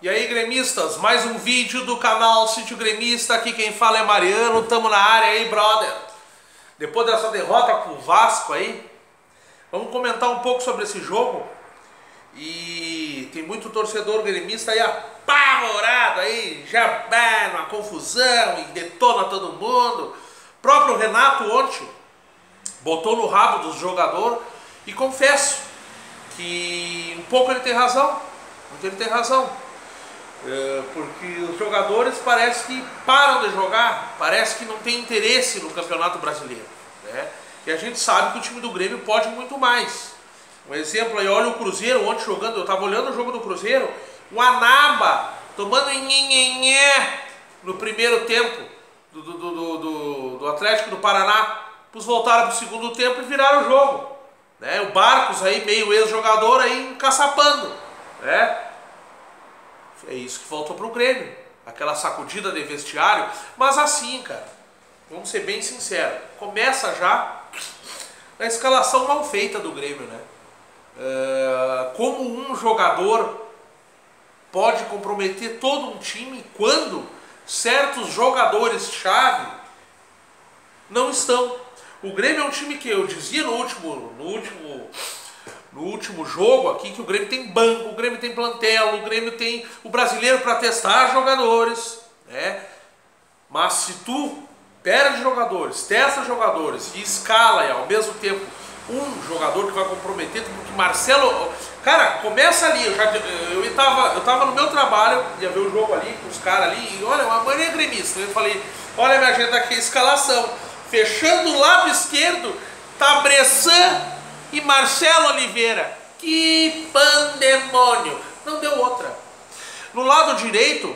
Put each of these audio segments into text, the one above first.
E aí, gremistas, mais um vídeo do canal Sítio Gremista. Aqui quem fala é Mariano, tamo na área aí, brother. Depois dessa derrota pro Vasco aí, vamos comentar um pouco sobre esse jogo. E tem muito torcedor gremista aí apavorado aí, já vai numa confusão e detona todo mundo. O próprio Renato ontem botou no rabo dos jogadores e confesso que um pouco ele tem razão, porque os jogadores parece que param de jogar, parece que não tem interesse no Campeonato Brasileiro, né? E a gente sabe que o time do Grêmio pode muito mais. Um exemplo aí, olha o Cruzeiro ontem jogando, eu tava olhando o jogo do Cruzeiro, o Anaba tomando nhenhenhé no primeiro tempo do Atlético do Paraná, depois voltaram pro segundo tempo e viraram o jogo, né? O Barcos aí, meio ex-jogador aí encaçapando, né? É isso que faltou pro Grêmio, aquela sacudida de vestiário. Mas assim, cara, vamos ser bem sinceros, começa já na escalação mal feita do Grêmio, né? Como um jogador pode comprometer todo um time quando certos jogadores-chave não estão. O Grêmio é um time que eu dizia no último jogo aqui que o Grêmio tem banco, o Grêmio tem plantel, o Grêmio tem o brasileiro para testar jogadores, né? Mas se tu perde jogadores, testa jogadores e escala e ao mesmo tempo um jogador que vai comprometer, porque Marcelo, cara, começa ali, eu tava no meu trabalho, ia ver o jogo ali com os caras ali, e olha, uma mania gremista, eu falei, olha minha agenda aqui, escalação, fechando o lado esquerdo, tá Bressan e Marcelo Oliveira, que pandemônio, não deu outra. No lado direito,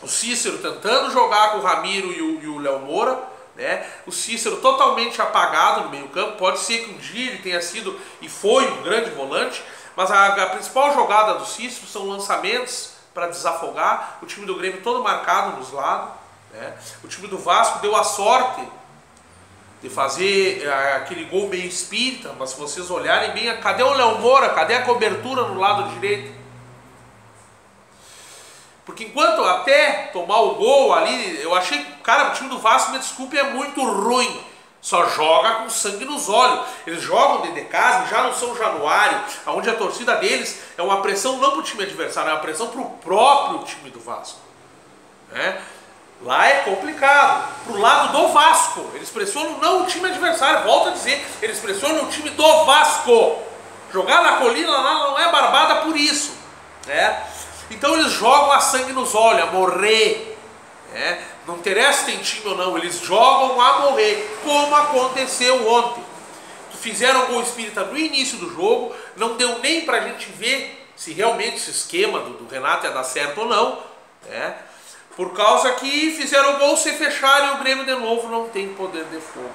o Cícero tentando jogar com o Ramiro e o Léo Moura, né? O Cícero totalmente apagado no meio campo, pode ser que um dia ele tenha sido e foi um grande volante, mas a principal jogada do Cícero são lançamentos para desafogar, o time do Grêmio todo marcado nos lados, né? O time do Vasco deu a sorte de fazer aquele gol meio espírita, mas se vocês olharem bem, cadê o Léo Moura, cadê a cobertura no lado direito? Porque enquanto até tomar o gol ali, eu achei que, cara, o time do Vasco, me desculpe, é muito ruim. Só joga com sangue nos olhos. Eles jogam dentro de casa, já no São Januário, onde a torcida deles é uma pressão não para o time adversário, é uma pressão para o próprio time do Vasco, né? Lá é complicado. Pro lado do Vasco, eles pressionam não o time adversário, volto a dizer, eles pressionam o time do Vasco. Jogar na colina lá não é barbada por isso, né? Então eles jogam a sangue nos olhos, a morrer, né? Não interessa se tem time ou não, eles jogam a morrer, como aconteceu ontem. Fizeram gol espírita no início do jogo, não deu nem pra gente ver se realmente esse esquema do Renato ia dar certo ou não, né? Por causa que fizeram o gol se fecharem e o Grêmio de novo não tem poder de fogo.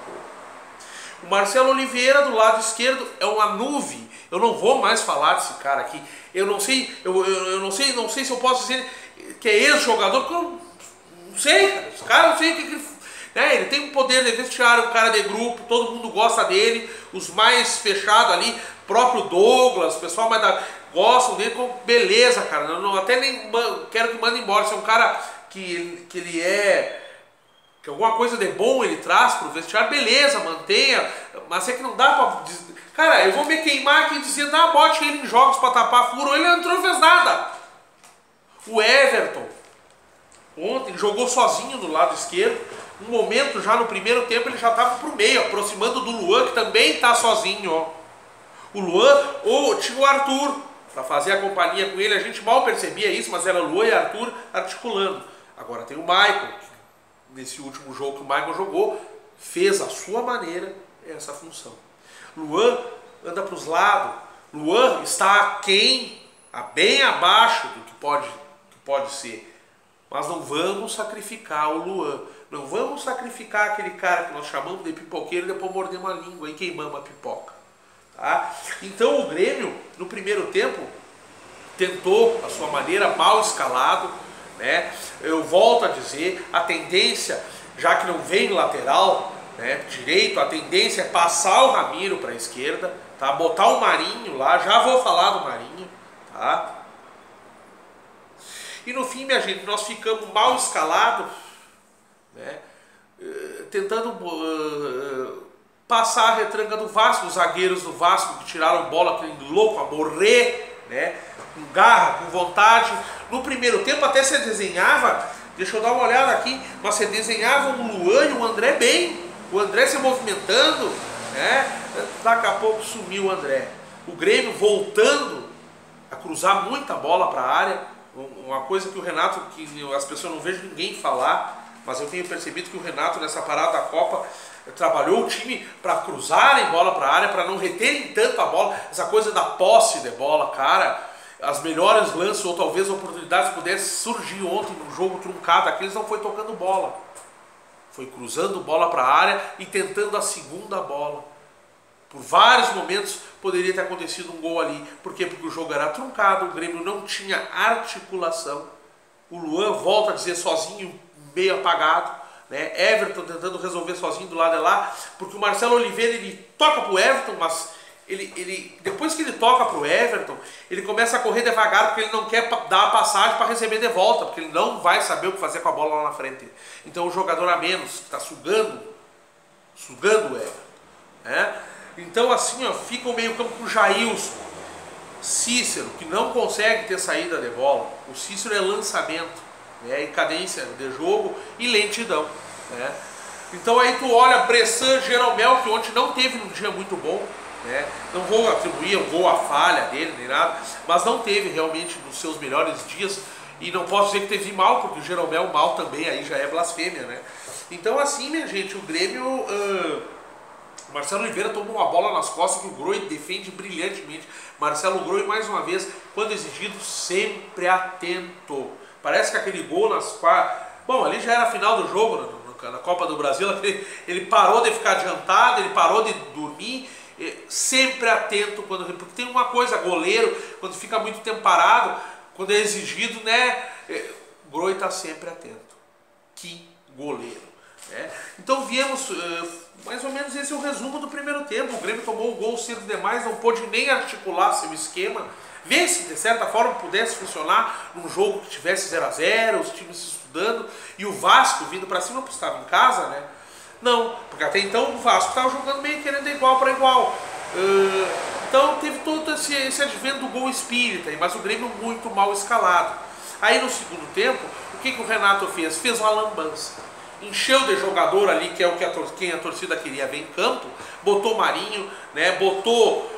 O Marcelo Oliveira do lado esquerdo é uma nuvem. Eu não vou mais falar desse cara aqui. Eu não sei, não sei se eu posso dizer que é ex-jogador, porque eu não sei, cara. Esse cara não sei o que né? Ele tem um poder de vestiário, um cara de grupo, todo mundo gosta dele, os mais fechados ali, próprio Douglas, o pessoal mais gostam dele, com beleza, cara. Eu não, até nem quero que mande embora. Se é um cara que ele é, que alguma coisa de bom ele traz pro vestiário, beleza, mantenha, mas é que não dá pra... Cara, eu vou me queimar aqui dizendo, bote ele em jogos pra tapar furo, ele não entrou, não fez nada. O Everton, ontem, jogou sozinho do lado esquerdo, um momento já no primeiro tempo ele já tava pro meio, aproximando do Luan, que também tá sozinho, ó. O Luan, ou tinha o Arthur, pra fazer a companhia com ele, a gente mal percebia isso, mas era Luan e Arthur articulando. Agora tem o Michael, que nesse último jogo que o Michael jogou, fez a sua maneira essa função. Luan anda para os lados, Luan está bem abaixo do que pode ser, mas não vamos sacrificar o Luan, não vamos sacrificar aquele cara que nós chamamos de pipoqueiro e depois mordemos a língua e queimamos a pipoca, tá? Então o Grêmio no primeiro tempo tentou a sua maneira, mal escalado, né? Eu volto a dizer, a tendência, já que não vem lateral, né, direito, a tendência é passar o Ramiro para a esquerda, tá? Botar o Marinho lá, já vou falar do Marinho, tá? E no fim, minha gente, nós ficamos mal escalados, né? Tentando passar a retranca do Vasco, os zagueiros do Vasco que tiraram bola, aquele louco a morrer, né? Com garra, com vontade. No primeiro tempo até se desenhava, deixa eu dar uma olhada aqui, mas se desenhava o Luan e o André bem, o André se movimentando, né? Daqui a pouco sumiu o André. O Grêmio voltando a cruzar muita bola para a área, uma coisa que o Renato, que as pessoas não vejam ninguém falar, mas eu tenho percebido que o Renato nessa parada da Copa trabalhou o time para cruzarem bola para a área, para não reterem tanto a bola, essa coisa da posse de bola, cara. As melhores lances ou talvez oportunidades pudessem surgir ontem num jogo truncado, aqueles não foi tocando bola, foi cruzando bola para a área e tentando a segunda bola. Por vários momentos poderia ter acontecido um gol ali. Por quê? Porque o jogo era truncado, o Grêmio não tinha articulação. O Luan volta a dizer sozinho, meio apagado, né? Everton tentando resolver sozinho do lado de lá, porque o Marcelo Oliveira ele toca pro Everton, mas depois que ele toca pro Everton, ele começa a correr devagar porque ele não quer dar a passagem para receber de volta, porque ele não vai saber o que fazer com a bola lá na frente. Então o jogador a menos está sugando o Everton, né? Então assim, ó, fica o meio campo com o Jailson, Cícero, que não consegue ter saída de bola. O Cícero é lançamento, né, e cadência de jogo e lentidão, né? Então aí tu olha Bressan, Jeromel, que ontem não teve um dia muito bom, né? Não vou atribuir um gol à falha dele nem nada, mas não teve realmente nos seus melhores dias, e não posso dizer que teve mal, porque o Jeromel mal também aí já é blasfêmia, né? Então assim, minha gente, o Grêmio, Marcelo Oliveira tomou uma bola nas costas que o Groi defende brilhantemente. Marcelo Groi, mais uma vez, quando exigido, sempre atento. Parece que aquele gol nas quatro... Bom, ali já era a final do jogo, na Copa do Brasil, ele parou de ficar adiantado, ele parou de dormir, sempre atento, porque tem uma coisa, goleiro, quando fica muito tempo parado, quando é exigido, né, o Groi está sempre atento. Que goleiro, né? Então viemos, mais ou menos esse é o resumo do primeiro tempo. O Grêmio tomou o gol cedo demais, não pôde nem articular seu esquema. Ver se de certa forma pudesse funcionar num jogo que tivesse 0 a 0, os times se estudando, e o Vasco vindo para cima, porque estava em casa, né? Não, porque até então o Vasco estava jogando meio querendo de igual para igual. Então teve todo esse advento do gol espírita, mas o Grêmio muito mal escalado. Aí no segundo tempo, o que o Renato fez? Fez uma lambança. Encheu de jogador ali, que é o que quem a torcida queria ver em campo, botou Marinho, né? Botou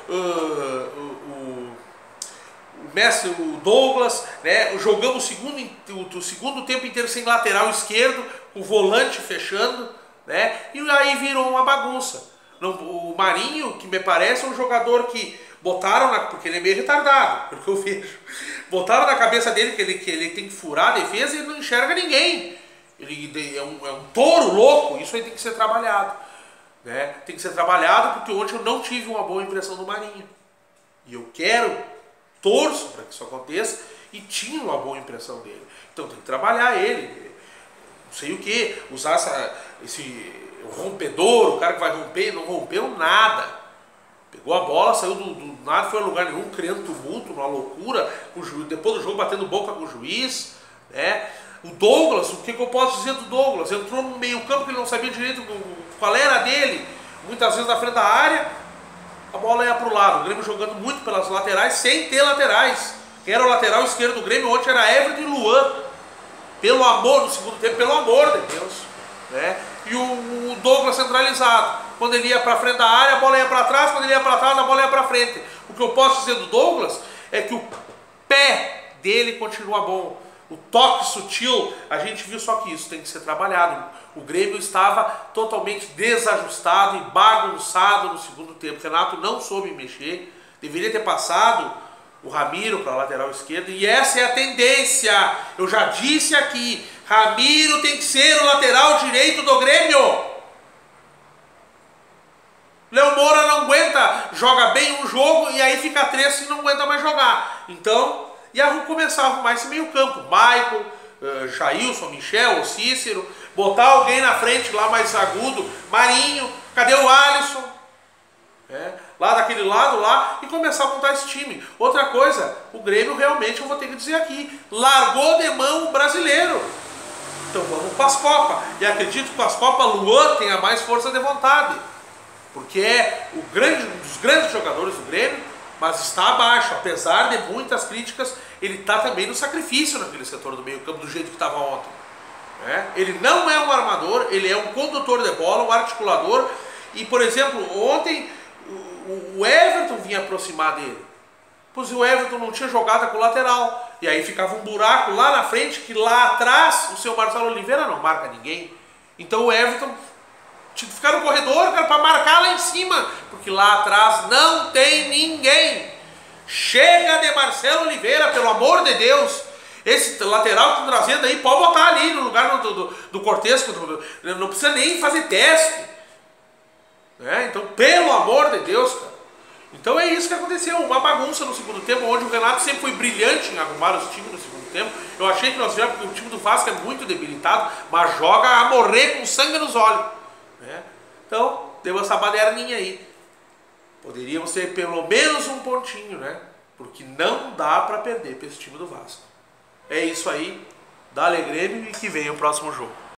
mestre, o Douglas, né? Jogamos o segundo tempo inteiro sem lateral esquerdo, o volante fechando, né? E aí virou uma bagunça. O Marinho, que me parece, é um jogador que botaram, porque ele é meio retardado, pelo que eu vejo, botaram na cabeça dele que ele tem que furar a defesa e ele não enxerga ninguém. Ele é um touro louco, isso aí tem que ser trabalhado, né? Tem que ser trabalhado, porque ontem eu não tive uma boa impressão do Marinho. E eu torço para que isso aconteça, e tinha uma boa impressão dele. Então tem que trabalhar ele, não sei o que, usar esse rompedor, o cara que vai romper, não rompeu nada. Pegou a bola, saiu do nada, foi a lugar nenhum, criando tumulto, uma loucura, depois do jogo batendo boca com o juiz, né? O Douglas, o que eu posso dizer do Douglas? Entrou no meio campo que ele não sabia direito qual era a dele, muitas vezes na frente da área, a bola ia para o lado. O Grêmio jogando muito pelas laterais, sem ter laterais. Quem era o lateral esquerdo do Grêmio ontem era Everton e Luan. Pelo amor, no segundo tempo, pelo amor de Deus, né? E o Douglas centralizado. Quando ele ia para frente da área, a bola ia para trás. Quando ele ia para trás, a bola ia para frente. O que eu posso dizer do Douglas é que o pé dele continua bom. O toque sutil, a gente viu, só que isso tem que ser trabalhado. O Grêmio estava totalmente desajustado e bagunçado no segundo tempo. O Renato não soube mexer, deveria ter passado o Ramiro para a lateral esquerda, e essa é a tendência. Eu já disse aqui, Ramiro tem que ser o lateral direito do Grêmio. Léo Moura não aguenta, joga bem um jogo e aí fica 3 e não aguenta mais jogar. Então, começar a arrumar esse meio campo, Michael, Jailson, Michel, Cícero, botar alguém na frente lá mais agudo, Marinho, cadê o Alisson? lá daquele lado lá e começar a montar esse time. Outra coisa, o Grêmio realmente, eu vou ter que dizer aqui, largou de mão o brasileiro. Então vamos para as Copas. E acredito que com as Copas Luan tenha mais força de vontade. Porque é um dos grandes jogadores do Grêmio, mas está abaixo. Apesar de muitas críticas, ele está também no sacrifício naquele setor do meio campo, do jeito que estava ontem. Ele não é um armador, ele é um condutor de bola, um articulador. E, por exemplo, ontem o Everton vinha aproximar dele. Pois o Everton não tinha jogada com o lateral. E aí ficava um buraco lá na frente, que lá atrás o seu Marcelo Oliveira não marca ninguém. Então o Everton tinha que ficar no corredor, cara, para marcar lá em cima. Porque lá atrás não tem ninguém. Chega de Marcelo Oliveira, pelo amor de Deus. Esse lateral que estão trazendo aí, pode botar ali no lugar do Cortez. Não precisa nem fazer teste. Então, pelo amor de Deus, cara. Então é isso que aconteceu, uma bagunça no segundo tempo, onde o Renato sempre foi brilhante em arrumar os times no segundo tempo. Eu achei que nós vimos que o time do Vasco é muito debilitado, mas joga a morrer com sangue nos olhos. Então, deu essa baderninha aí. Poderíamos ter pelo menos um pontinho, porque não dá para perder para esse time do Vasco. É isso aí, dá-lhe Grêmio e que venha o próximo jogo.